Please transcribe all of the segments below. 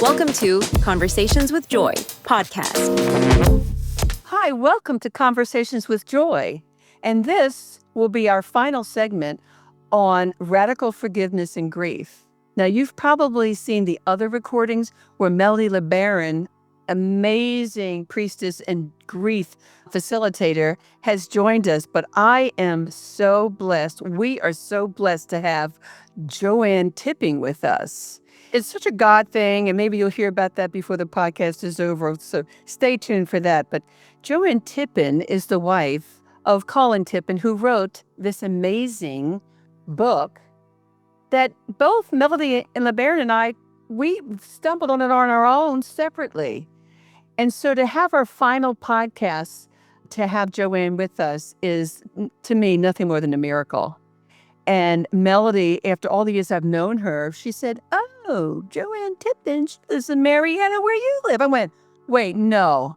Welcome to Conversations with Joy podcast. Hi, welcome to Conversations with Joy. And this will be our final segment on radical forgiveness and grief. Now, you've probably seen the other recordings where Melody Lebaron, amazing priestess and grief facilitator, has joined us. But I am so blessed. We are so blessed to have JoAnn Tipping with us. It's such a God thing, and maybe you'll hear about that before the podcast is over, so stay tuned for that. But JoAnn Tipping is the wife of Colin Tipping, who wrote this amazing book that both Melody and Lebaron and I, we stumbled on it on our own separately. And so to have our final podcast, to have JoAnn with us is, to me, nothing more than a miracle. And Melody, after all the years I've known her, she said, "Oh, JoAnn Tipping, she lives in Marietta where you live." I went, "Wait, no."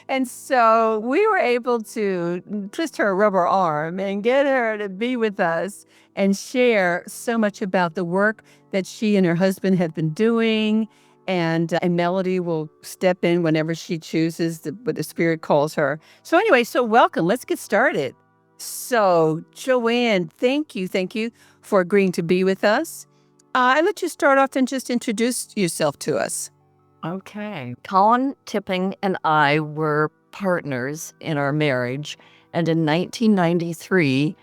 And so we were able to twist her rubber arm and get her to be with us and share so much about the work that she and her husband have been doing. And Melody will step in whenever she chooses, but the Spirit calls her. So anyway, so welcome. Let's get started. So, JoAnn, thank you for agreeing to be with us. I'll let you start off and just introduce yourself to us. Okay. Colin Tipping and I were partners in our marriage. And in 1993,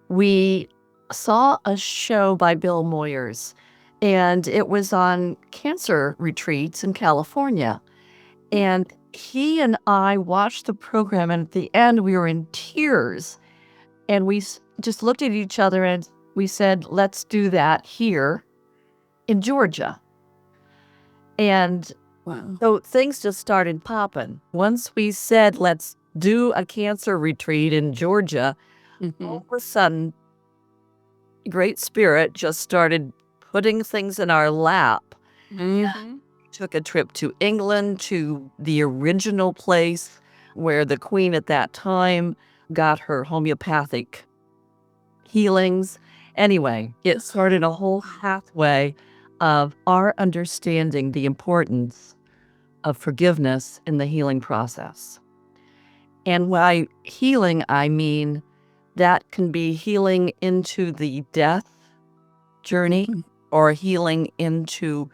we saw a show by Bill Moyers. And it was on cancer retreats in California. And he and I watched the program. And at the end, we were in tears. And we just looked at each other and we said, let's do that here in Georgia. And Wow. so things just started popping. Once we said, let's do a cancer retreat in Georgia, all of a sudden, Great Spirit just started putting things in our lap. Mm-hmm. Took a trip to England, to the original place where the Queen at that time got her homeopathic healings. Anyway, it started a whole pathway of our understanding the importance of forgiveness in the healing process. And by healing, I mean that can be healing into the death journey or healing into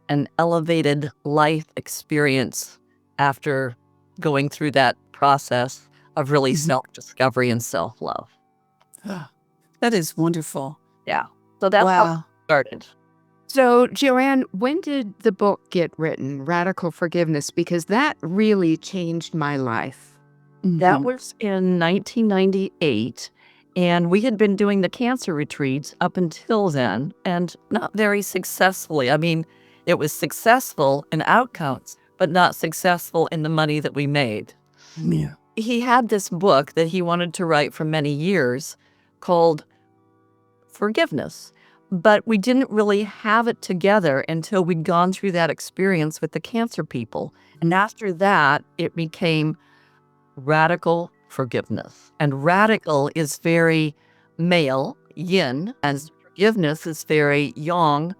an elevated life experience after going through that process of really self-discovery and self-love. That is wonderful. Yeah. So that's how it started. So, JoAnn, when did the book get written, Radical Forgiveness? Because that really changed my life. That was in 1998, and we had been doing the cancer retreats up until then, and not very successfully. I mean, it was successful in outcomes, but not successful in the money that we made. Yeah. He had this book that he wanted to write for many years called Forgiveness, but we didn't really have it together until we'd gone through that experience with the cancer people. And after that, it became Radical Forgiveness. And radical is very male, yin, and forgiveness is very yang,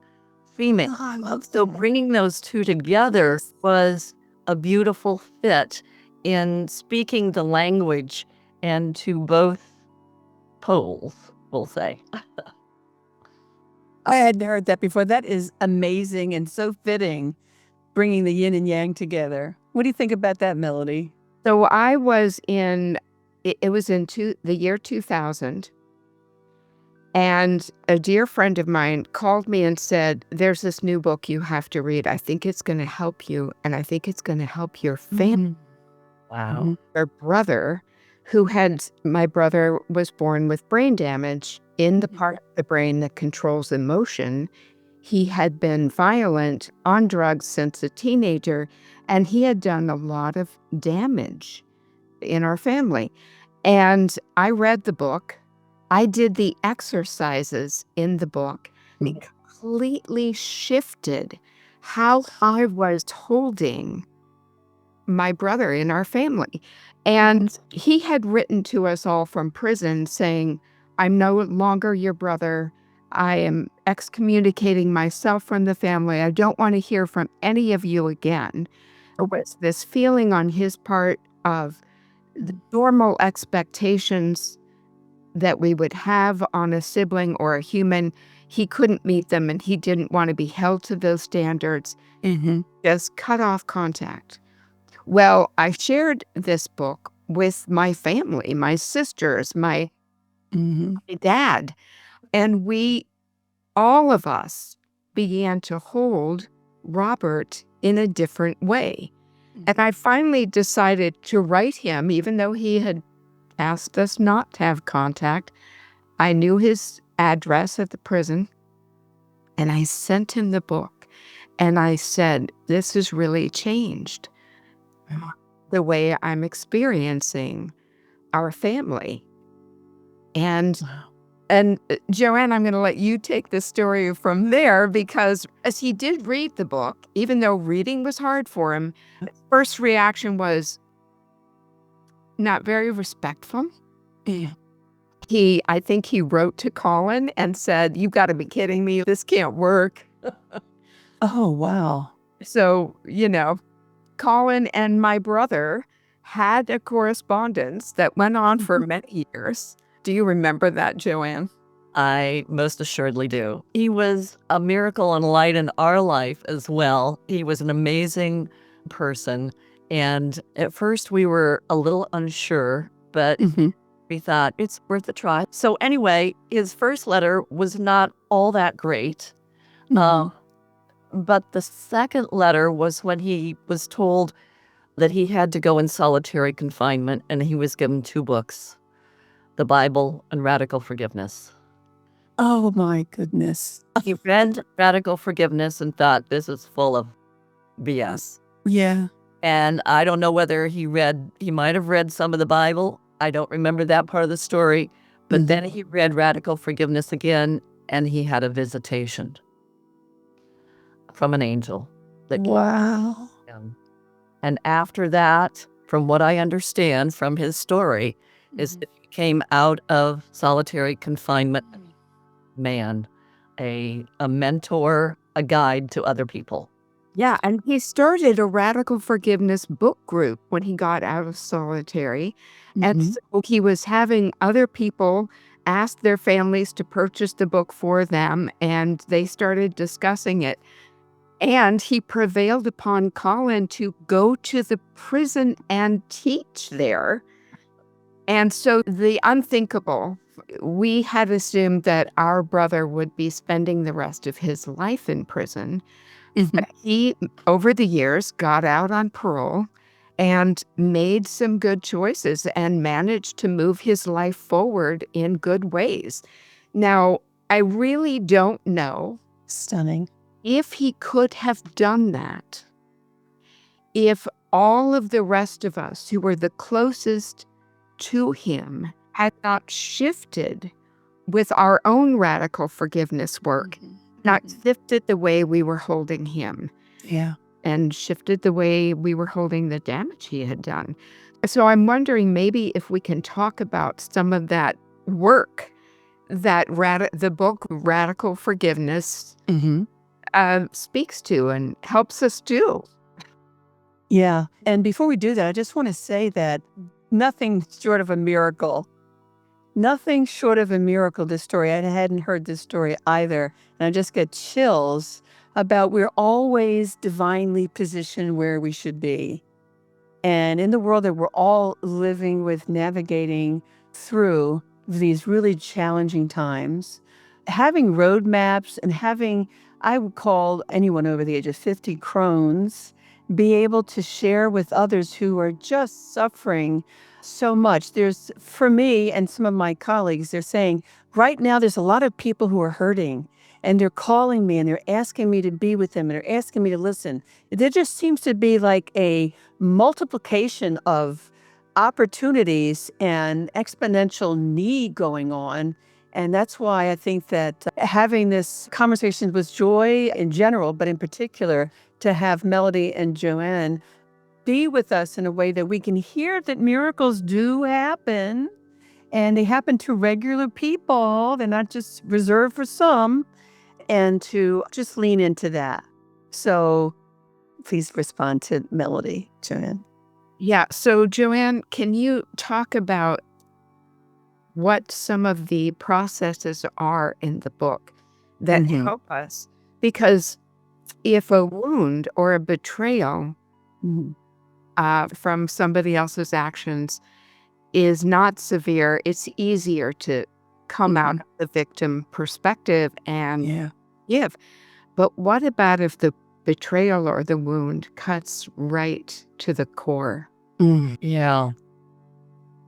female. I love So bringing those two together was a beautiful fit in speaking the language and to both poles, we'll say. I hadn't heard that before. That is amazing and so fitting, bringing the yin and yang together. What do you think about that, Melody? So I was in, it was in the year 2000, and a dear friend of mine called me and said, there's this new book you have to read. I think it's going to help you, and I think it's going to help your family. Wow. Our brother, my brother was born with brain damage in the part of the brain that controls emotion. He had been violent on drugs since a teenager, and he had done a lot of damage in our family. And I read the book. I did the exercises in the book. It completely shifted how I was holding my brother in our family. And he had written to us all from prison saying, I'm no longer your brother. I am excommunicating myself from the family. I don't want to hear from any of you again. There was this feeling on his part of the normal expectations that we would have on a sibling or a human. He couldn't meet them, and he didn't want to be held to those standards. Just cut off contact. Well, I shared this book with my family, my sisters, my dad, and all of us began to hold Robert in a different way. And I finally decided to write him, even though he had asked us not to have contact. I knew his address at the prison, and I sent him the book. And I said, this has really changed the way I'm experiencing our family. And Joanne, I'm going to let you take the story from there, because as he did read the book, even though reading was hard for him, his first reaction was not very respectful. I think he wrote to Colin and said, "You've got to be kidding me. This can't work." Oh, wow. So, Colin and my brother had a correspondence that went on for many years. Do you remember that, Joanne? I most assuredly do. He was a miracle and light in our life as well. He was an amazing person. And at first we were a little unsure, but we thought it's worth a try. So anyway, his first letter was not all that great. But the second letter was when he was told that he had to go in solitary confinement, and he was given 2 books, the Bible and Radical Forgiveness. Oh, my goodness. He read Radical Forgiveness and thought, this is full of BS. Yeah. And I don't know whether he might have read some of the Bible. I don't remember that part of the story. But then he read Radical Forgiveness again, and he had a visitation from an angel. Wow. And after that, from what I understand from his story, is that he came out of solitary confinement, man, a mentor, a guide to other people. Yeah, and he started a Radical Forgiveness book group when he got out of solitary. And so he was having other people ask their families to purchase the book for them, and they started discussing it. And he prevailed upon Colin to go to the prison and teach there. And so the unthinkable, we had assumed that our brother would be spending the rest of his life in prison. He, over the years, got out on parole and made some good choices and managed to move his life forward in good ways. Now, I really don't know Stunning. if he could have done that if all of the rest of us who were the closest to him had not shifted with our own radical forgiveness work, not shifted the way we were holding him. Yeah. And shifted the way we were holding the damage he had done. So I'm wondering maybe if we can talk about some of that work that the book Radical Forgiveness speaks to and helps us do. Yeah. And before we do that, I just want to say that nothing short of a miracle. Nothing short of a miracle, this story. I hadn't heard this story either. And I just get chills about we're always divinely positioned where we should be. And in the world that we're all living with, navigating through these really challenging times, having roadmaps and having, I would call anyone over the age of 50 crones, be able to share with others who are just suffering so much. There's, for me and some of my colleagues, they're saying right now there's a lot of people who are hurting, and they're calling me and they're asking me to be with them and they're asking me to listen. There just seems to be like a multiplication of opportunities and exponential need going on. And that's why I think that having this conversation with Joy in general, but in particular, to have Melody and Joanne be with us in a way that we can hear that miracles do happen and they happen to regular people. They're not just reserved for some, and to just lean into that. So please respond to Melody, JoAnn. Yeah. So, Joanne, can you talk about what some of the processes are in the book that help us? Because if a wound or a betrayal from somebody else's actions is not severe, it's easier to come out of the victim perspective and give. But what about if the betrayal or the wound cuts right to the core? Yeah.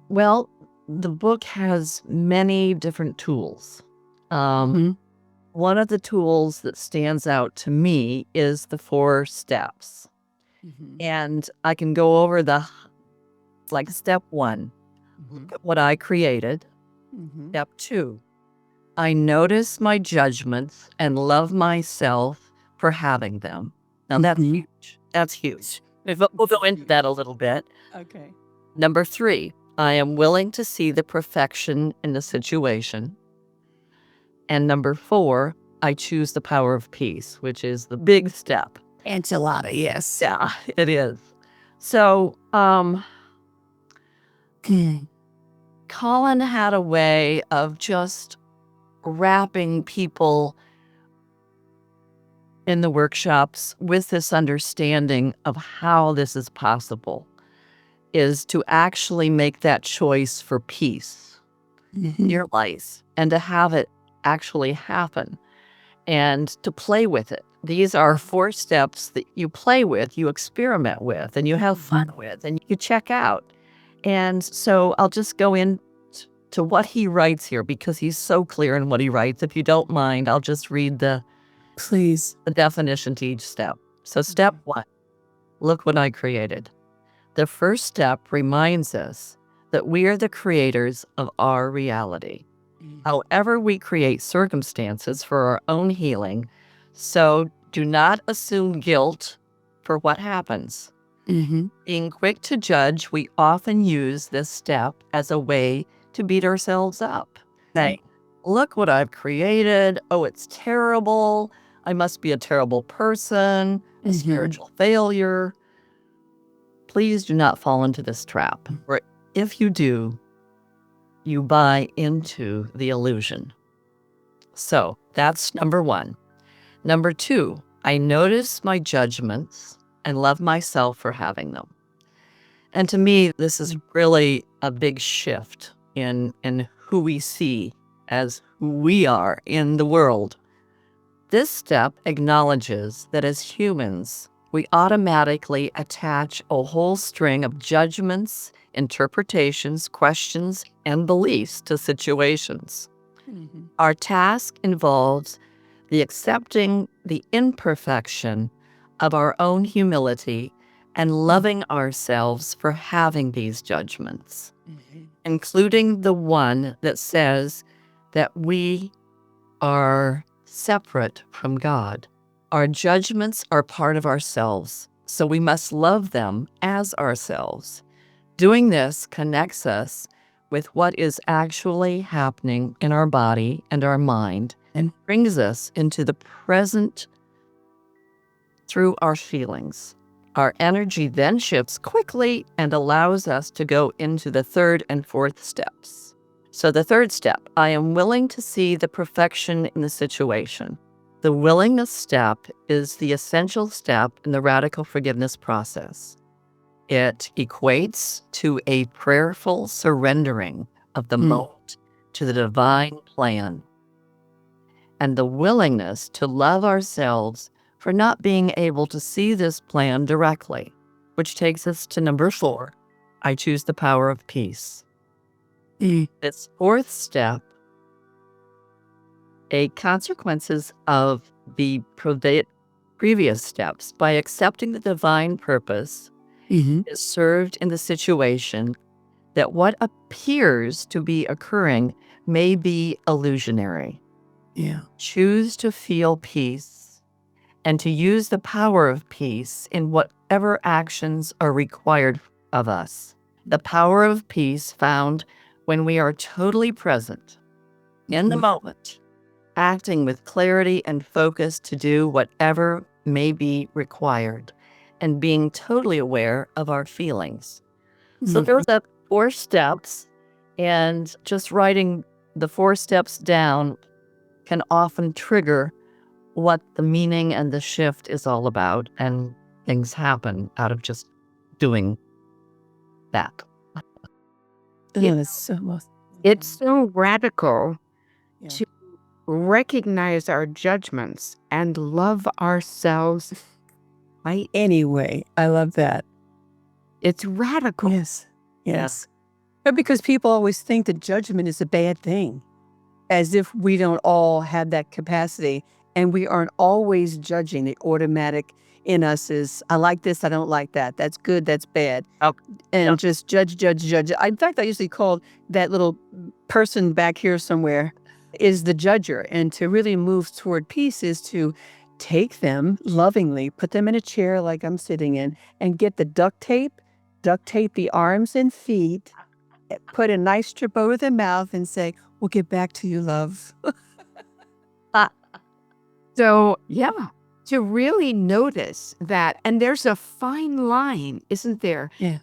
Well, the book has many different tools. One of the tools that stands out to me is the 4 steps. And I can go over step 1, look at what I created. Step 2, I notice my judgments and love myself for having them. Now that's huge. That's huge. We'll go into that a little bit. Okay. Number 3, I am willing to see the perfection in the situation. And number 4, I choose the power of peace, which is the big step. Enchilada, yes. Yeah, it is. So, Colin had a way of just wrapping people in the workshops with this understanding of how this is possible, is to actually make that choice for peace in your life and to have it actually happen and to play with it. These are 4 steps that you play with, you experiment with, and you have fun with, and you check out. And so I'll just go into what he writes here because he's so clear in what he writes. If you don't mind, I'll just read the definition to each step. So step 1, look what I created. The first step reminds us that we are the creators of our reality. However, we create circumstances for our own healing, so do not assume guilt for what happens. Being quick to judge, we often use this step as a way to beat ourselves up. Say, look what I've created. Oh, it's terrible. I must be a terrible person, a spiritual failure. Please do not fall into this trap. Or if you do, you buy into the illusion. So that's number 1. Number 2, I notice my judgments and love myself for having them. And to me, this is really a big shift in who we see as who we are in the world. This step acknowledges that as humans, we automatically attach a whole string of judgments, interpretations, questions, and beliefs to situations. Our task involves the accepting the imperfection of our own humility and loving ourselves for having these judgments, including the one that says that we are separate from God. Our judgments are part of ourselves, so we must love them as ourselves. Doing this connects us with what is actually happening in our body and our mind and brings us into the present through our feelings. Our energy then shifts quickly and allows us to go into the 3rd and 4th steps. So the 3rd step, I am willing to see the perfection in the situation. The willingness step is the essential step in the radical forgiveness process. It equates to a prayerful surrendering of the moment to the divine plan and the willingness to love ourselves for not being able to see this plan directly, which takes us to number 4. I choose the power of peace. This 4th step, a consequences of the previous steps by accepting the divine purpose is served in the situation that what appears to be occurring may be illusionary. Choose to feel peace and to use the power of peace in whatever actions are required of us. The power of peace found when we are totally present in the moment, acting with clarity and focus to do whatever may be required, and being totally aware of our feelings. So there's the 4 steps, and just writing the 4 steps down can often trigger what the meaning and the shift is all about, and things happen out of just doing that. It's so radical to recognize our judgments and love ourselves right Anyway, I love that. It's radical. Yes. But because people always think that judgment is a bad thing, as if we don't all have that capacity, and we aren't always judging. The automatic in us is, I like this, I don't like that. That's good, that's bad. And just judge. In fact, I usually call that little person back here somewhere is the judger. And to really move toward peace is to take them lovingly, put them in a chair like I'm sitting in, and get the duct tape the arms and feet, put a nice strip over their mouth and say, we'll get back to you, love. So, to really notice that, and there's a fine line, isn't there? Yeah.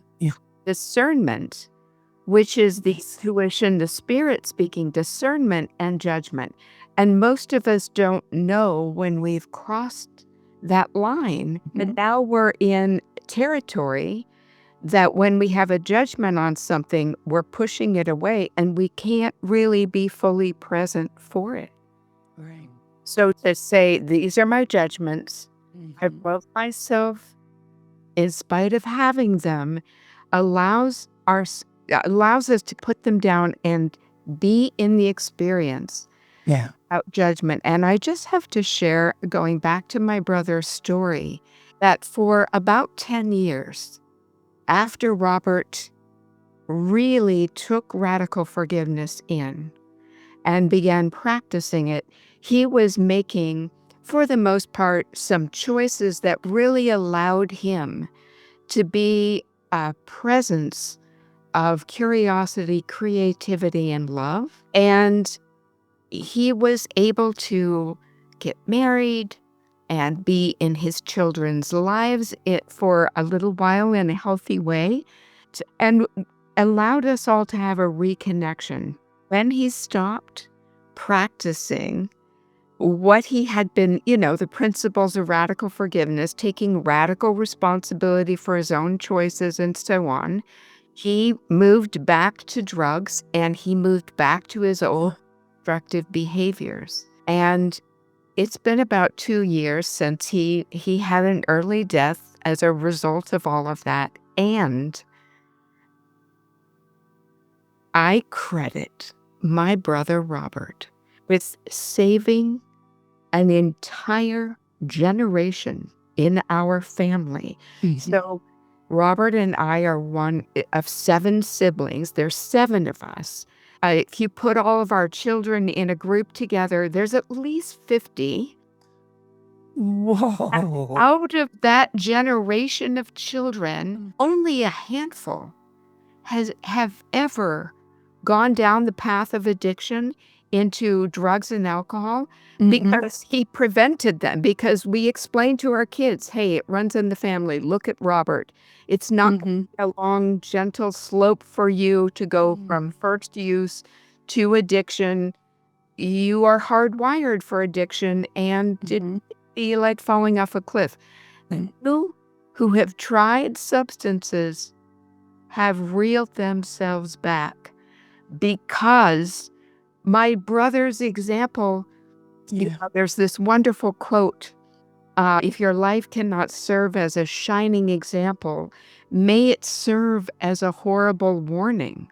Discernment, which is the intuition, the spirit speaking, discernment and judgment. And most of us don't know when we've crossed that line, but now we're in territory that when we have a judgment on something, we're pushing it away and we can't really be fully present for it. Right. So to say, these are my judgments, I love myself in spite of having them, allows us to put them down and be in the experience without judgment. And I just have to share, going back to my brother's story, that for about 10 years, after Robert really took radical forgiveness in and began practicing it, he was making, for the most part, some choices that really allowed him to be a presence of curiosity, creativity, and love. And he was able to get married and be in his children's lives for a little while in a healthy way, and allowed us all to have a reconnection. When he stopped practicing what he had been, the principles of radical forgiveness, taking radical responsibility for his own choices and so on, he moved back to drugs and he moved back to his old destructive behaviors. And it's been about 2 years since he had an early death as a result of all of that. And I credit my brother Robert with saving an entire generation in our family. So Robert and I are one of 7 siblings. There's 7 of us. If you put all of our children in a group together, there's at least 50. Whoa. Out of that generation of children, only a handful have ever gone down the path of addiction into drugs and alcohol because he prevented them, because we explained to our kids, hey, it runs in the family. Look at Robert. It's not a long, gentle slope for you to go from first use to addiction. You are hardwired for addiction, and it'd be like falling off a cliff. People who have tried substances have reeled themselves back because my brother's example, there's this wonderful quote, if your life cannot serve as a shining example, may it serve as a horrible warning.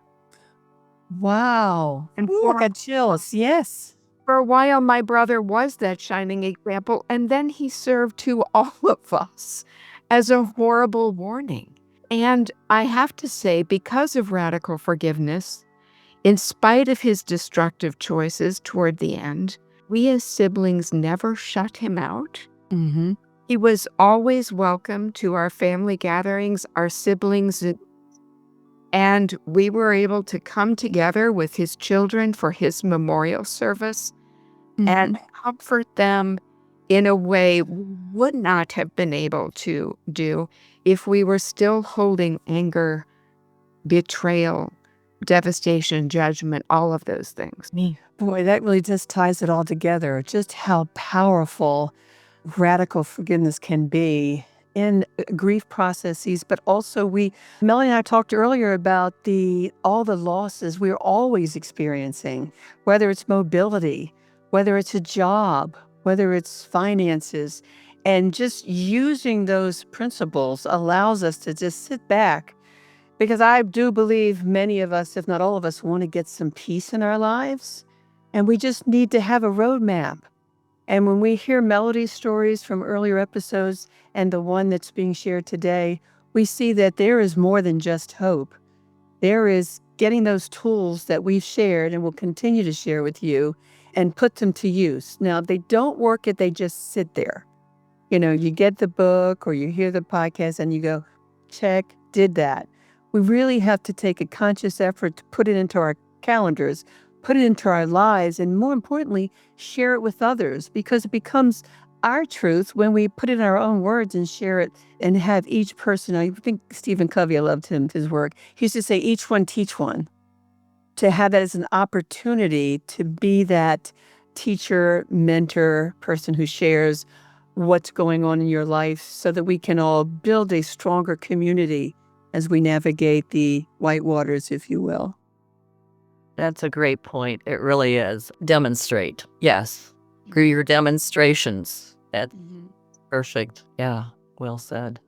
Wow. And I got chills. Yes. For a while, my brother was that shining example, and then he served to all of us as a horrible warning. And I have to say, because of radical forgiveness, in spite of his destructive choices toward the end, we as siblings never shut him out. He was always welcome to our family gatherings. Our siblings And we were able to come together with his children for his memorial service and comfort them in a way we would not have been able to do if we were still holding anger, betrayal, devastation, judgment, all of those things. Boy, that really just ties it all together. Just how powerful radical forgiveness can be in grief processes, but also Melanie and I talked earlier about all the losses we're always experiencing, whether it's mobility, whether it's a job, whether it's finances, and just using those principles allows us to just sit back. Because I do believe many of us, if not all of us, want to get some peace in our lives, and we just need to have a roadmap. And when we hear Melody's stories from earlier episodes and the one that's being shared today, we see that there is more than just hope. There is getting those tools that we've shared and will continue to share with you and put them to use. Now, if they don't work, if they just sit there. You get the book or you hear the podcast and you go, check, did that. We really have to take a conscious effort to put it into our calendars, put it into our lives, and more importantly, share it with others, because it becomes our truth when we put it in our own words and share it and have each person. I think Stephen Covey, I loved his work. He used to say, each one teach one. To have that as an opportunity to be that teacher, mentor, person who shares what's going on in your life so that we can all build a stronger community as we navigate the white waters, if you will. That's a great point. It really is. Demonstrate. Yes. Through your demonstrations. That's perfect. Yeah. Well said.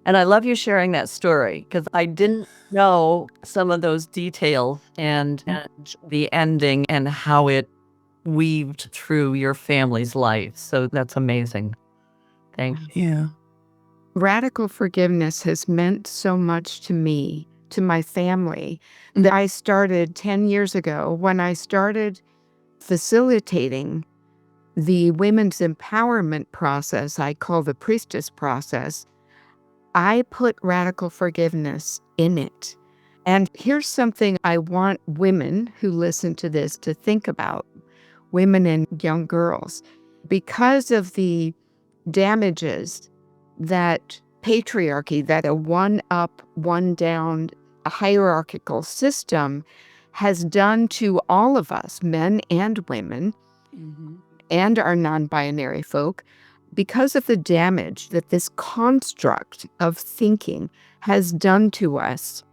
And I love you sharing that story because I didn't know some of those details and the ending and how it weaved through your family's life. So that's amazing. Thank you. Yeah. Radical forgiveness has meant so much to me, to my family, that I started 10 years ago when I started facilitating the women's empowerment process I call the priestess process. I put radical forgiveness in it. And here's something I want women who listen to this to think about, women and young girls. Because of the damages that patriarchy, that a one up, one down, a hierarchical system has done to all of us, men and women, and our non-binary folk, because of the damage that this construct of thinking has done to us,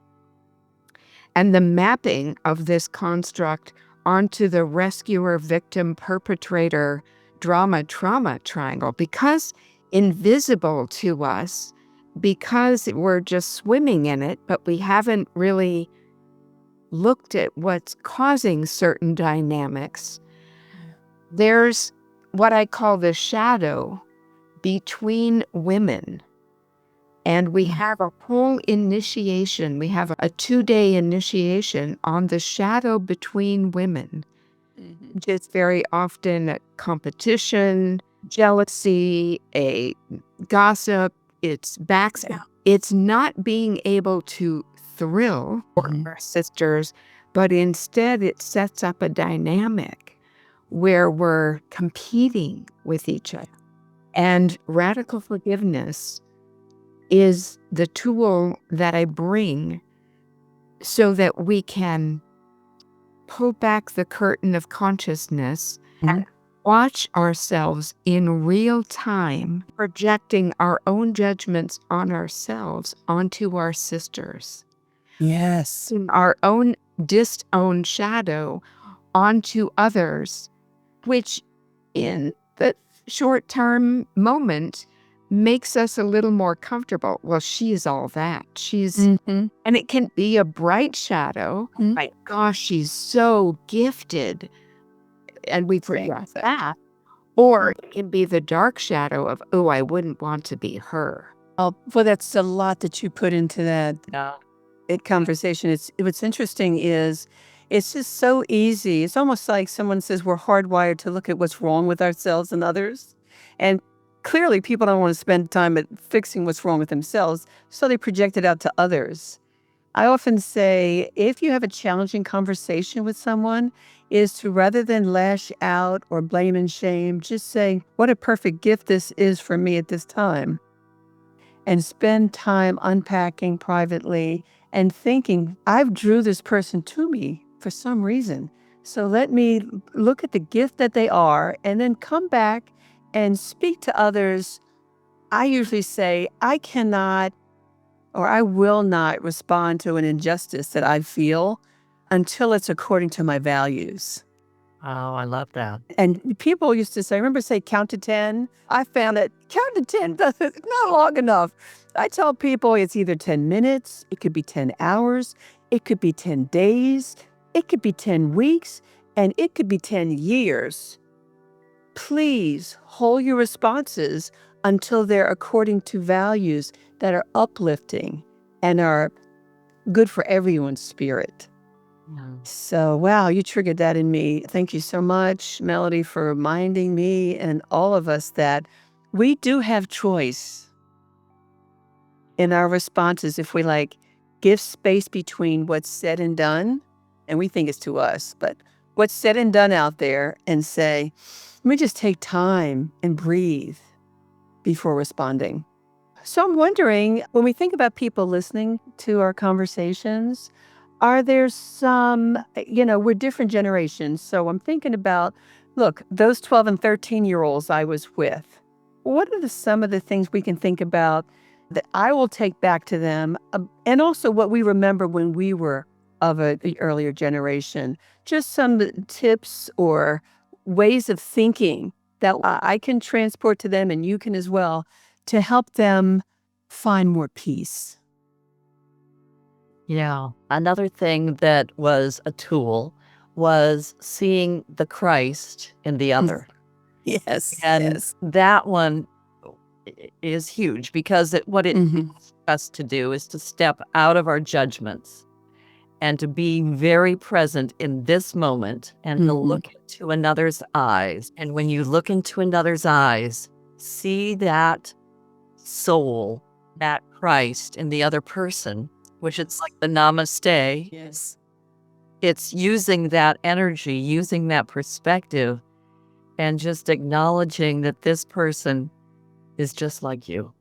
and the mapping of this construct onto the rescuer, victim, perpetrator, drama, trauma triangle, because invisible to us, because we're just swimming in it, but we haven't really looked at what's causing certain dynamics. There's what I call the shadow between women. And we have a whole initiation. We have a 2-day initiation on the shadow between women. It's very often a competition, jealousy, a gossip, it's backstab. It's not being able to thrill our sisters, but instead it sets up a dynamic where we're competing with each other. And radical forgiveness is the tool that I bring so that we can pull back the curtain of consciousness and watch ourselves in real time, projecting our own judgments on ourselves onto our sisters. Yes. Our own disowned shadow onto others, which in the short-term moment makes us a little more comfortable. Well, she's all that. She's, and it can be a bright shadow. My gosh, she's so gifted. And we forget that. Or it can be the dark shadow of, oh, I wouldn't want to be her. Oh, well, that's a lot that you put into that conversation. What's interesting is it's just so easy. It's almost like someone says we're hardwired to look at what's wrong with ourselves and others. And clearly people don't want to spend time at fixing what's wrong with themselves, so they project it out to others. I often say, if you have a challenging conversation with someone, is to rather than lash out or blame and shame, just say, what a perfect gift this is for me at this time. And spend time unpacking privately and thinking, I've drew this person to me for some reason. So let me look at the gift that they are and then come back and speak to others. I usually say, I cannot or I will not respond to an injustice that I feel until it's according to my values. Oh, I love that. And people used to say, remember, say count to 10. I found that count to 10 doesn't not long enough. I tell people it's either 10 minutes, it could be 10 hours, it could be 10 days, it could be 10 weeks, and it could be 10 years. Please hold your responses until they're according to values that are uplifting and are good for everyone's spirit. So, wow, you triggered that in me. Thank you so much, Melody, for reminding me and all of us that we do have choice in our responses if we give space between what's said and done, and we think it's to us, but what's said and done out there, and say, let me just take time and breathe before responding. So I'm wondering, when we think about people listening to our conversations, are there some, we're different generations. So I'm thinking about, look, those 12 and 13-year-olds I was with, what are some of the things we can think about that I will take back to them? And also what we remember when we were of an earlier generation, just some tips or ways of thinking that I can transport to them and you can as well to help them find more peace. Yeah. Another thing that was a tool was seeing the Christ in the other. Yes. And yes. that one is huge because what it asks us to do is to step out of our judgments and to be very present in this moment and to look into another's eyes. And when you look into another's eyes, see that soul, that Christ in the other person, which it's like the Namaste. Yes. It's using that energy, using that perspective, and just acknowledging that this person is just like you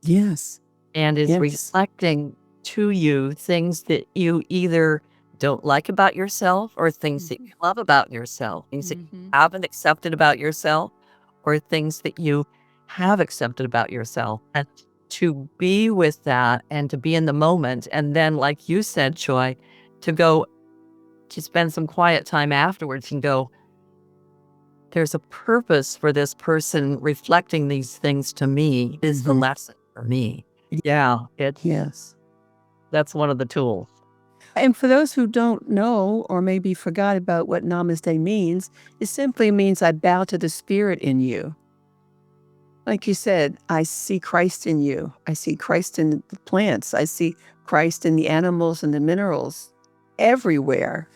Yes. and is Yes. reflecting to you things that you either don't like about yourself or things that you love about yourself, things that you haven't accepted about yourself or things that you have accepted about yourself. And to be with that and to be in the moment. And then, like you said, Joy, to go to spend some quiet time afterwards and go, there's a purpose for this person reflecting these things to me is the lesson for me. Yeah, Yes. that's one of the tools. And for those who don't know or maybe forgot about what Namaste means, it simply means I bow to the spirit in you. Like you said, I see Christ in you. I see Christ in the plants. I see Christ in the animals and the minerals everywhere.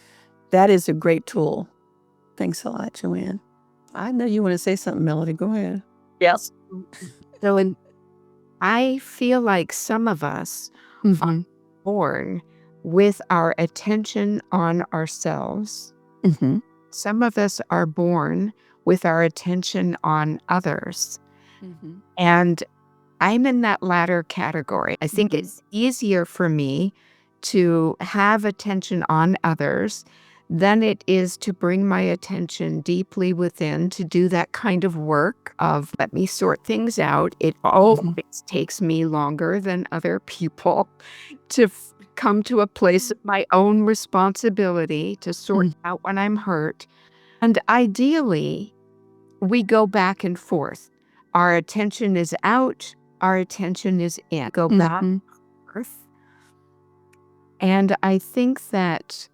That is a great tool. Thanks a lot, Joanne. I know you want to say something, Melody. Go ahead. Yes. So I feel like some of us are born with our attention on ourselves. Some of us are born with our attention on others. And I'm in that latter category. I think it's easier for me to have attention on others than it is to bring my attention deeply within to do that kind of work of let me sort things out. It always takes me longer than other people to come to a place of my own responsibility to sort out when I'm hurt. And ideally, we go back and forth. Our attention is out, our attention is in. Go back and forth. And I think that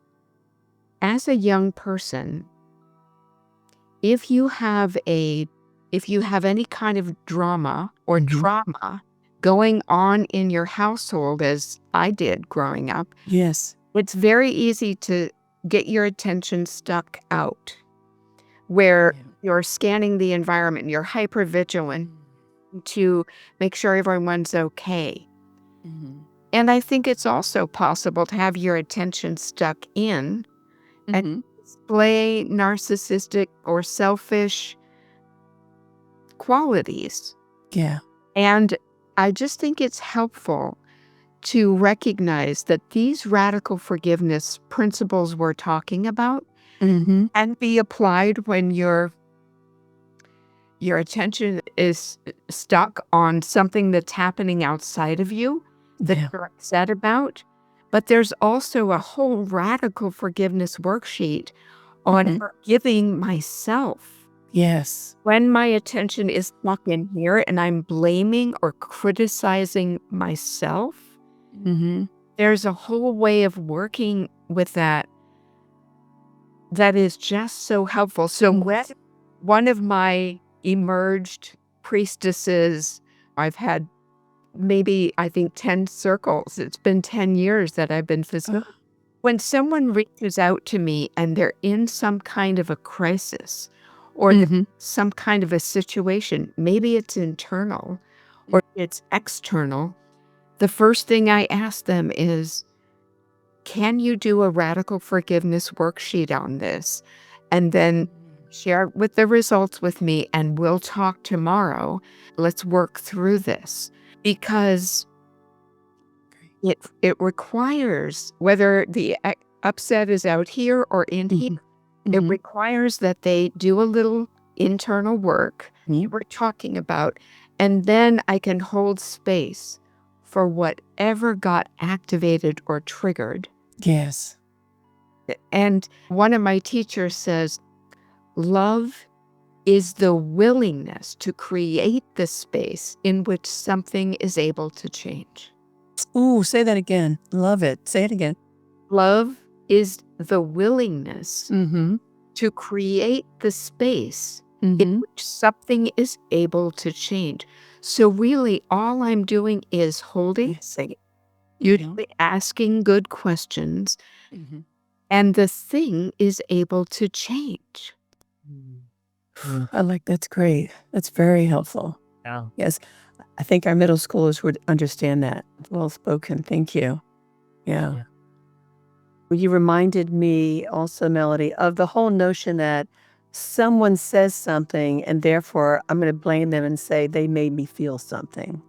as a young person, if you have any kind of drama or trauma going on in your household, as I did growing up, Yes. it's very easy to get your attention stuck out where you're scanning the environment, you're hypervigilant to make sure everyone's okay. And I think it's also possible to have your attention stuck in and display narcissistic or selfish qualities. Yeah. And I just think it's helpful to recognize that these radical forgiveness principles we're talking about and be applied when your attention is stuck on something that's happening outside of you that you're upset about. But there's also a whole radical forgiveness worksheet on forgiving myself. Yes. When my attention is stuck in here and I'm blaming or criticizing myself, there's a whole way of working with that is just so helpful. So when one of my emerged priestesses, I've had maybe, I think, 10 circles. It's been 10 years that I've been facilitating. When someone reaches out to me and they're in some kind of a crisis or some kind of a situation, maybe it's internal or it's external, the first thing I ask them is, can you do a radical forgiveness worksheet on this? And then share with the results with me, and we'll talk tomorrow. Let's work through this. Because it requires, whether the upset is out here or in here, it requires that they do a little internal work we're talking about, and then I can hold space for whatever got activated or triggered. Yes. And one of my teachers says, love is the willingness to create the space in which something is able to change. Ooh, say that again. Love it. Say it again. Love is the willingness to create the space in which something is able to change. So really, all I'm doing is holding, usually asking good questions, and the thing is able to change. I like that's great. That's very helpful. Yeah. Yes. I think our middle schoolers would understand that. Well spoken. Thank you. Yeah. You reminded me also, Melody, of the whole notion that someone says something and therefore I'm going to blame them and say they made me feel something.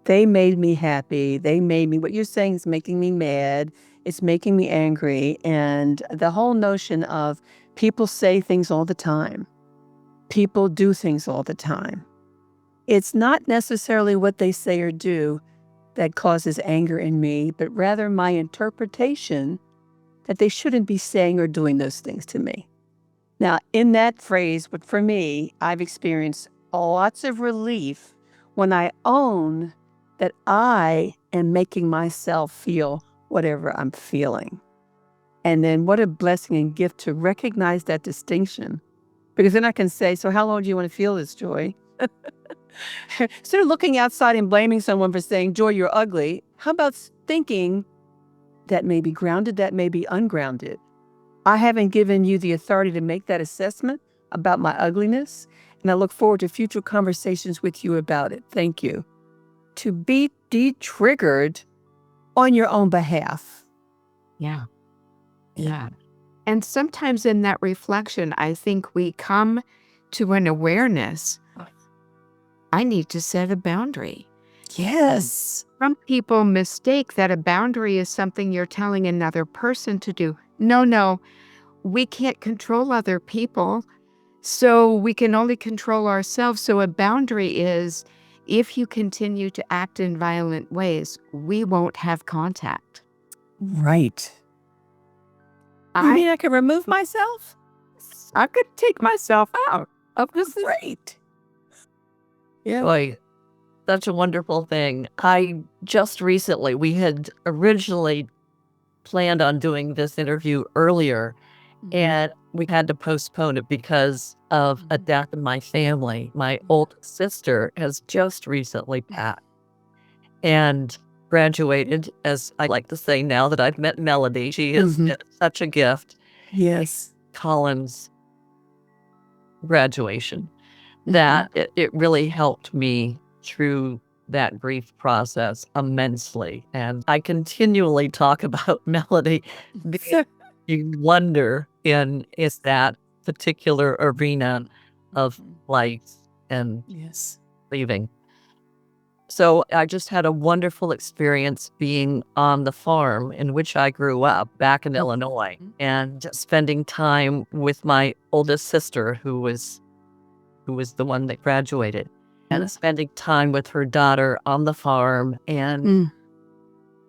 They made me happy. They made me, what you're saying is making me mad. It's making me angry. And the whole notion of people say things all the time. People do things all the time. It's not necessarily what they say or do that causes anger in me, but rather my interpretation that they shouldn't be saying or doing those things to me. Now, in that phrase, but for me, I've experienced lots of relief when I own that I am making myself feel whatever I'm feeling. And then what a blessing and gift to recognize that distinction. Because then I can say, so how long do you want to feel this, Joy? Instead of looking outside and blaming someone for saying, Joy, you're ugly, how about thinking that may be grounded, that may be ungrounded? I haven't given you the authority to make that assessment about my ugliness, and I look forward to future conversations with you about it. Thank you. To be de-triggered on your own behalf. Yeah. And sometimes in that reflection, I think we come to an awareness, I need to set a boundary. Yes. Some people mistake that a boundary is something you're telling another person to do. No, we can't control other people, so we can only control ourselves. So a boundary is, if you continue to act in violent ways, we won't have contact. Right. You mean I can remove myself? I could take myself out of this. Great. Yeah. Boy, such a wonderful thing. I just recently, we had originally planned on doing this interview earlier, and we had to postpone it because of a death in my family. My old sister has just recently passed and graduated, as I like to say now that I've met Melody. She has been such a gift. Yes. Colin's graduation, that it really helped me through that grief process immensely. And I continually talk about Melody. You wonder is that particular arena of life and Yes. grieving. So I just had a wonderful experience being on the farm in which I grew up back in Illinois, and spending time with my oldest sister, who was the one that graduated, and spending time with her daughter on the farm. And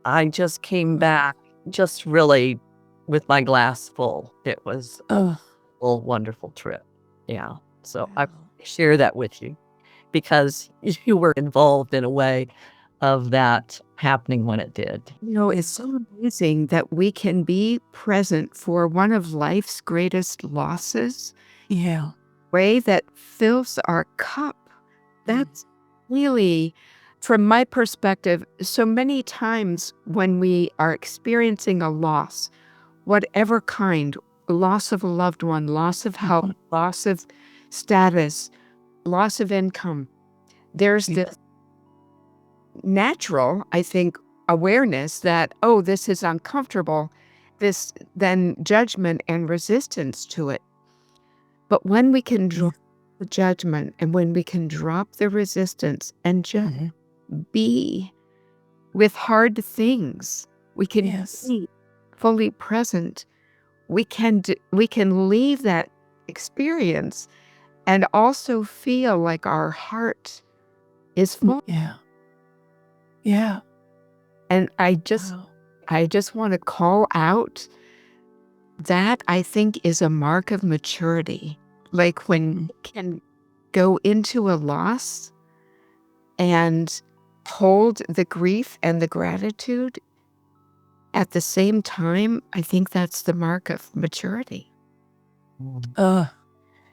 I just came back just really with my glass full. It was a wonderful trip. Yeah. So I share that with you because you were involved in a way of that happening when it did. It's so amazing that we can be present for one of life's greatest losses. Yeah. Way that fills our cup. That's really, from my perspective, so many times when we are experiencing a loss, whatever kind, loss of a loved one, loss of health, loss of status, loss of income, there's this natural, I think, awareness that, oh, this is uncomfortable, this then judgment and resistance to it. But when we can drop the judgment and when we can drop the resistance and just be with hard things, we can be fully present. We can leave that experience and also feel like our heart is full. Yeah. Yeah. And I just want to call out that I think is a mark of maturity. Like when you can go into a loss and hold the grief and the gratitude at the same time, I think that's the mark of maturity.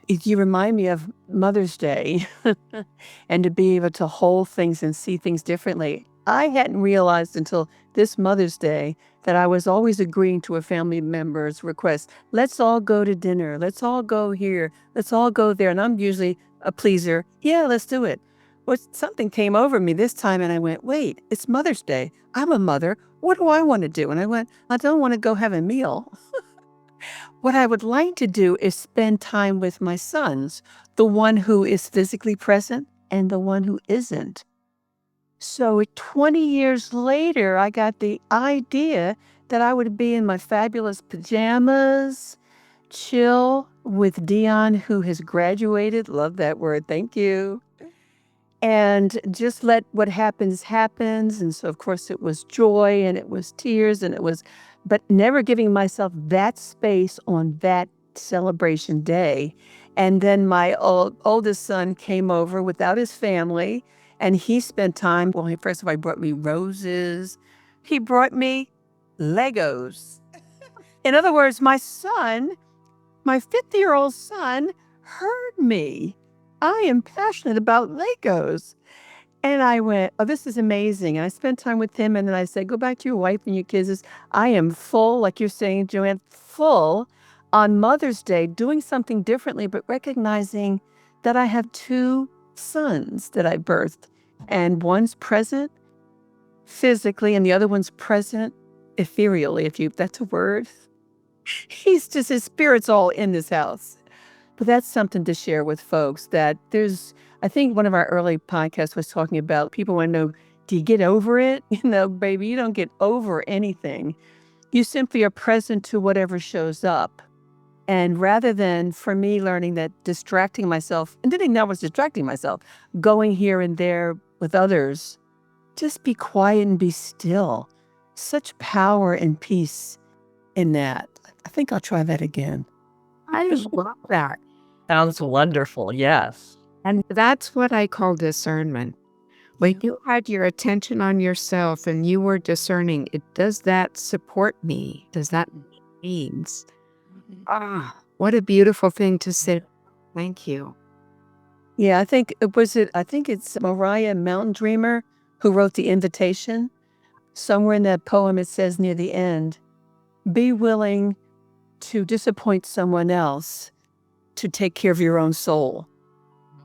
You remind me of Mother's Day and to be able to hold things and see things differently. I hadn't realized until this Mother's Day that I was always agreeing to a family member's request. Let's all go to dinner. Let's all go here. Let's all go there. And I'm usually a pleaser. Yeah, let's do it. Well, something came over me this time and I went, wait, it's Mother's Day. I'm a mother. What do I want to do? And I went, I don't want to go have a meal. What I would like to do is spend time with my sons, the one who is physically present and the one who isn't. So 20 years later, I got the idea that I would be in my fabulous pajamas, chill with Dion, who has graduated. Love that word. Thank you. And just let what happens, happens. And so, of course, it was joy and it was tears and but never giving myself that space on that celebration day. And then my oldest son came over without his family and he spent time. Well, first of all, he brought me roses. He brought me Legos. In other words, my 50-year-old son, heard me. I am passionate about Legos. And I went, oh, this is amazing. And I spent time with him. And then I said, go back to your wife and your kids. I am full, like you're saying, Joanne, full on Mother's Day, doing something differently, but recognizing that I have 2 sons that I birthed. And one's present physically and the other one's present ethereally, if that's a word. His spirit's all in this house. But that's something to share with folks that I think one of our early podcasts was talking about people want to know, do you get over it? Baby, you don't get over anything. You simply are present to whatever shows up. And rather than, for me, learning that distracting myself, and didn't know I was distracting myself, going here and there with others, just be quiet and be still. Such power and peace in that. I think I'll try that again. I just love that. Sounds wonderful. Yes. And that's what I call discernment. When you had your attention on yourself and you were discerning, does that support me? Does that needs? What a beautiful thing to say. Thank you. Yeah, I think it's Mariah Mountain Dreamer who wrote The Invitation. Somewhere in that poem it says near the end, be willing to disappoint someone else to take care of your own soul.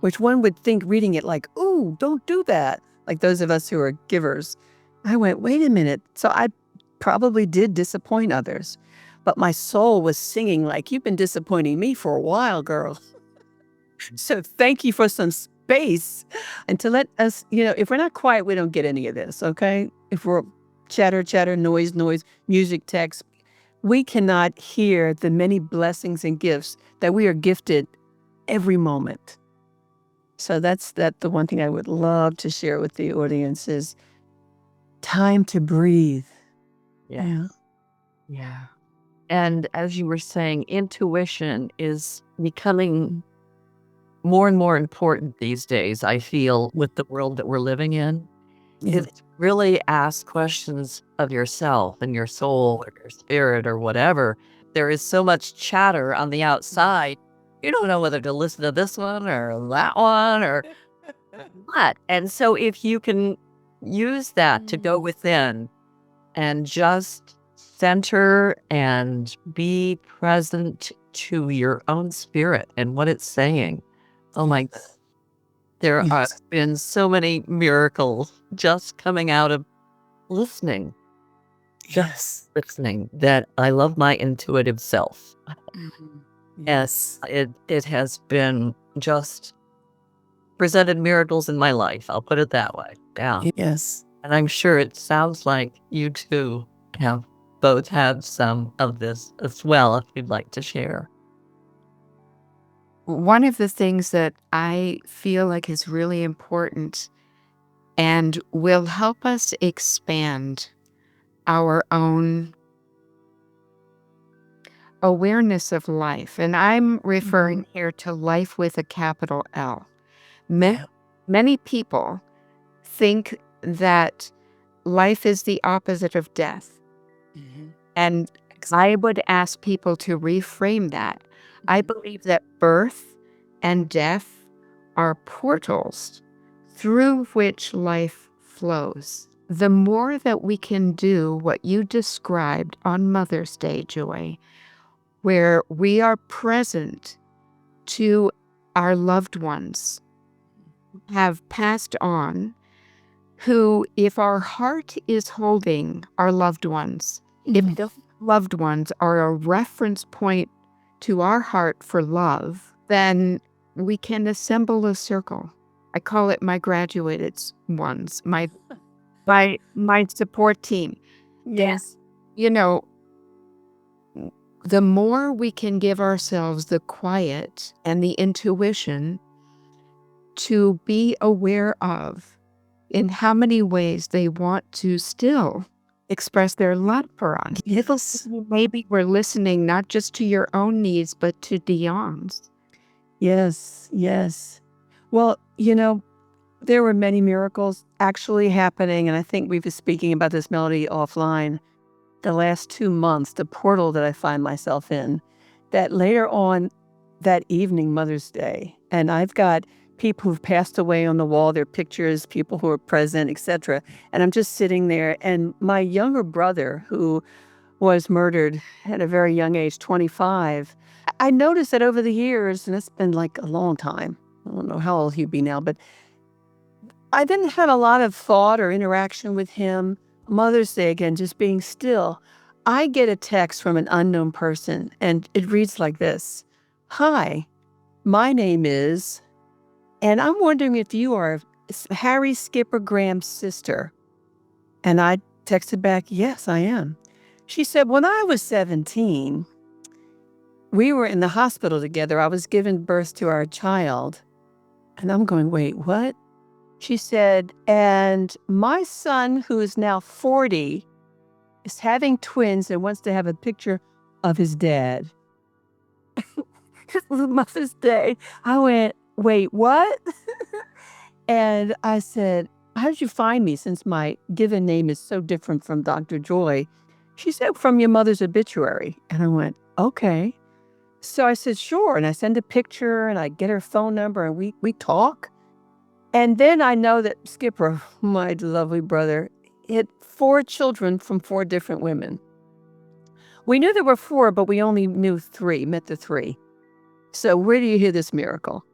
Which one would think reading it like, ooh, don't do that. like those of us who are givers. I went, wait a minute. So I probably did disappoint others, but my soul was singing like, you've been disappointing me for a while, girl. So thank you for some space and to let us, if we're not quiet, we don't get any of this, okay? If we're chatter, noise, music, text, we cannot hear the many blessings and gifts that we are gifted every moment. So that's the one thing I would love to share with the audience is time to breathe. Yeah. And as you were saying, intuition is becoming more and more important these days, I feel, with the world that we're living in. Is to really ask questions of yourself and your soul or your spirit or whatever. There is so much chatter on the outside. You don't know whether to listen to this one or that one or what. And so if you can use that to go within and just center and be present to your own spirit and what it's saying. Oh my God. There have been so many miracles just coming out of listening. Just listening, that I love my intuitive self. Yes, it has been just presented miracles in my life. I'll put it that way. Yeah. Yes. And I'm sure it sounds like you too have both had some of this as well, if you'd like to share. One of the things that I feel like is really important and will help us expand our own awareness of life, and I'm referring here to life with a capital L. Many people think that life is the opposite of death. And I would ask people to reframe that. I believe that birth and death are portals through which life flows. The more that we can do what you described on Mother's Day, Joy, where we are present to our loved ones who have passed on, who, if our heart is holding our loved ones, if the loved ones are a reference point to our heart for love, then we can assemble a circle. I call it my graduated ones, my support team. Yes. The more we can give ourselves the quiet and the intuition to be aware of in how many ways they want to still express their love for us. Yes. Maybe we're listening not just to your own needs, but to Dion's. Yes. Well, there were many miracles actually happening, and I think we've been speaking about this, Melody, offline. The last 2 months, the portal that I find myself in, that later on that evening, Mother's Day, and I've got people who've passed away on the wall, their pictures, people who are present, etc. And I'm just sitting there, and my younger brother, who was murdered at a very young age, 25, I noticed that over the years, and it's been like a long time, I don't know how old he'd be now, but I didn't have a lot of thought or interaction with him. Mother's Day, again, just being still. I get a text from an unknown person, and it reads like this. Hi, my name is, and I'm wondering if you are Harry Skipper Graham's sister. And I texted back, yes, I am. She said, when I was 17, we were in the hospital together. I was giving birth to our child. And I'm going, wait, what? She said, and my son, who is now 40, is having twins and wants to have a picture of his dad. It was Mother's Day. I went, wait, what? And I said, how did you find me since my given name is so different from Dr. Joy? She said, from your mother's obituary. And I went, okay. So I said, sure. And I send a picture and I get her phone number and we talk. And then I know that Skipper, my lovely brother, had 4 children from 4 different women. We knew there were 4, but we only knew 3, met the 3. So where do you hear this miracle?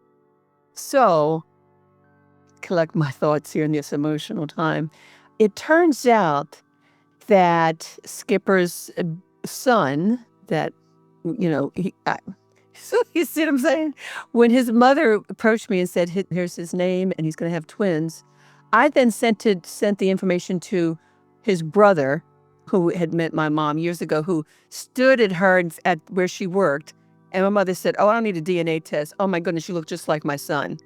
So collect my thoughts here in this emotional time. It turns out that Skipper's son, that, so you see what I'm saying? When his mother approached me and said, here's his name and he's going to have twins, I then sent the information to his brother, who had met my mom years ago, who stood at her at where she worked. And my mother said, oh, I don't need a DNA test. Oh, my goodness, you look just like my son.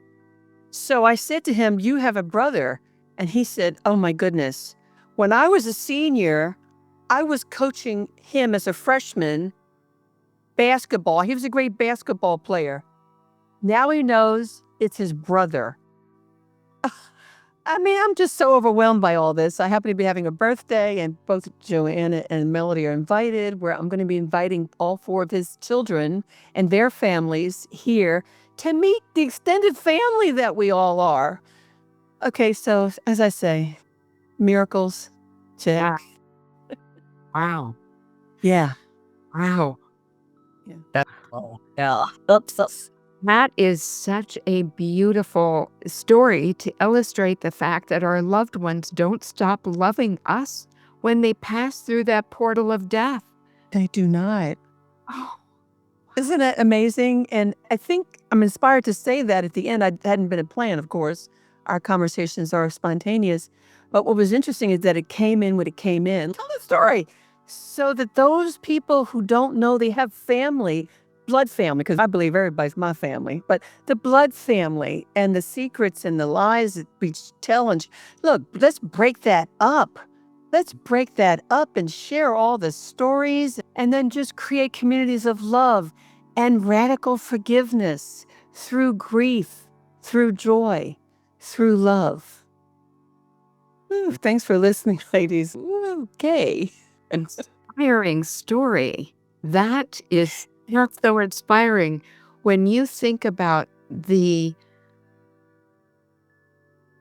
So I said to him, you have a brother. And he said, oh, my goodness. When I was a senior, I was coaching him as a freshman basketball. He was a great basketball player. Now he knows it's his brother. I mean, I'm just so overwhelmed by all this. I happen to be having a birthday, and both JoAnn and Melody are invited, where I'm going to be inviting all 4 of his children and their families here to meet the extended family that we all are. Okay, so as I say, miracles, check. Wow. Yeah. Wow. Yeah. Yeah. Oops. That is such a beautiful story to illustrate the fact that our loved ones don't stop loving us when they pass through that portal of death. They do not. Oh, Isn't that amazing? And I think I'm inspired to say that at the end. I hadn't been a plan, of course. Our conversations are spontaneous. But what was interesting is that it came in when it came in. Tell the story. So that those people who don't know they have family, blood family, because I believe everybody's my family, but the blood family and the secrets and the lies that we tell. And look, let's break that up. Let's break that up and share all the stories and then just create communities of love and radical forgiveness through grief, through joy, through love. Ooh, thanks for listening, ladies. Ooh, okay. inspiring story. That's so inspiring when you think about the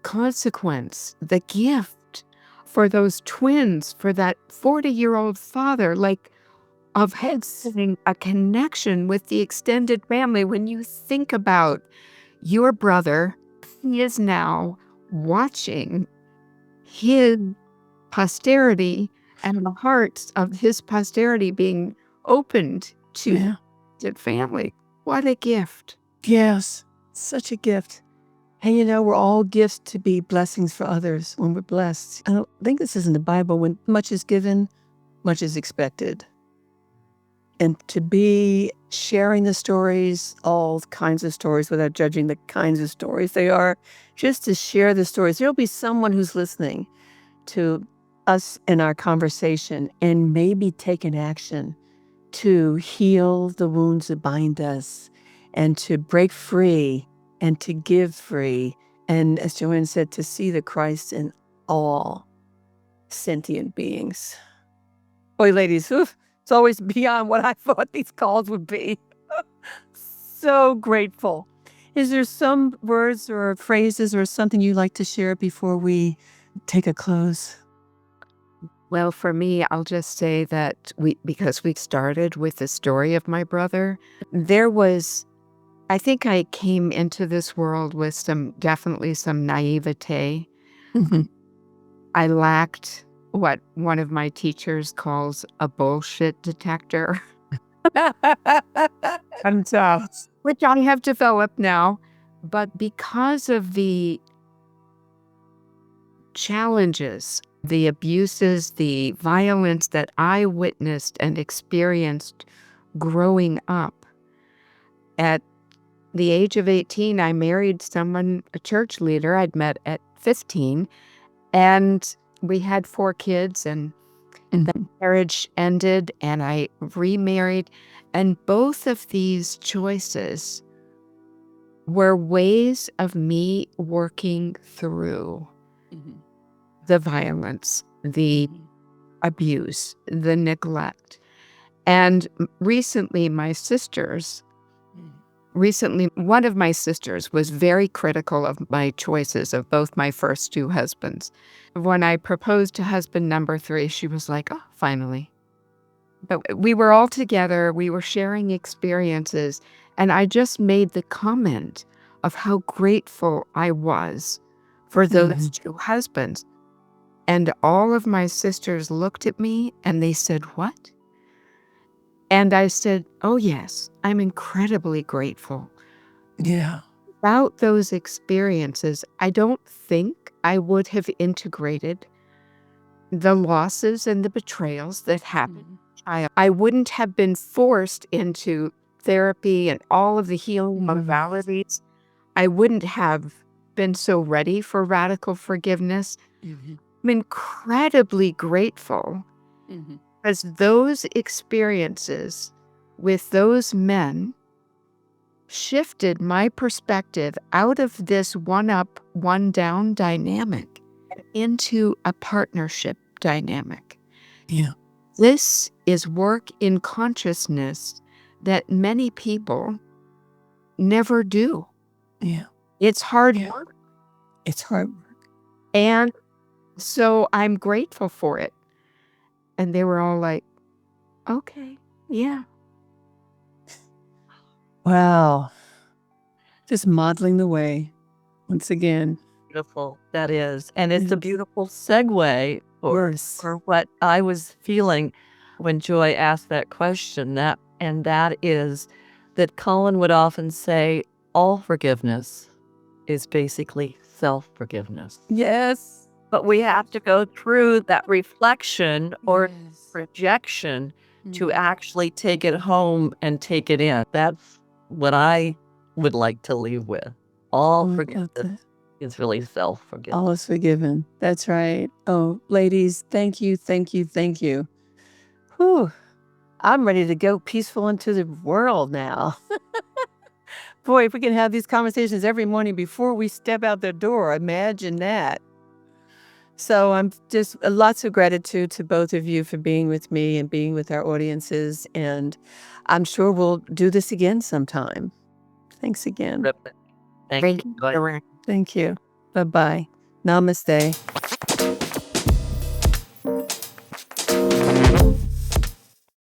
consequence, the gift for those twins, for that 40-year-old father, of having a connection with the extended family. When you think about your brother, he is now watching his posterity and the hearts of his posterity being opened to the family. What a gift. Yes, such a gift. And we're all gifts to be blessings for others when we're blessed. I don't think this is in the Bible. When much is given, much is expected. And to be sharing the stories, all kinds of stories, without judging the kinds of stories they are, just to share the stories. There'll be someone who's listening to us in our conversation and maybe take an action to heal the wounds that bind us and to break free and to give free. And as JoAnn said, to see the Christ in all sentient beings. Boy, ladies, it's always beyond what I thought these calls would be. So grateful. Is there some words or phrases or something you'd like to share before we take a close? Well, for me, I'll just say that because we started with the story of my brother, I think I came into this world with definitely some naivete. Mm-hmm. I lacked what one of my teachers calls a bullshit detector. Which I have developed now. But because of the challenges, the abuses, the violence that I witnessed and experienced growing up, at the age of 18, I married someone, a church leader I'd met at 15, and we had 4 kids, and the marriage ended, and I remarried. And both of these choices were ways of me working through the violence, the abuse, the neglect. And recently, one of my sisters was very critical of my choices of both my first 2 husbands. When I proposed to husband number 3, she was like, oh, finally. But we were all together, we were sharing experiences, and I just made the comment of how grateful I was for those two husbands. And all of my sisters looked at me and they said, "What?" And I said, "Oh, yes, I'm incredibly grateful." Yeah. Without those experiences, I don't think I would have integrated the losses and the betrayals that happened. I wouldn't have been forced into therapy and all of the healing modalities. I wouldn't have been so ready for radical forgiveness. I'm incredibly grateful because those experiences with those men shifted my perspective out of this one up, one down dynamic into a partnership dynamic. Yeah. This is work in consciousness that many people never do. Yeah. It's hard work. It's hard work. And so I'm grateful for it. And they were all like, "Okay, yeah." Wow. Just modeling the way once again. Beautiful that is. And it's a Yes. beautiful segue Yes. for what I was feeling when Joy asked that question. That is that Colin would often say, all forgiveness is basically self-forgiveness. Yes. But we have to go through that reflection or projection to actually take it home and take it in. That's what I would like to leave with. All forgiveness is really self-forgiveness. All is forgiven. That's right. Oh, ladies, thank you, thank you, thank you. Whew. I'm ready to go peaceful into the world now. Boy, if we can have these conversations every morning before we step out the door, imagine that. So I'm just lots of gratitude to both of you for being with me and being with our audiences. And I'm sure we'll do this again sometime. Thanks again. Thank you. Thank you. Bye-bye. Namaste.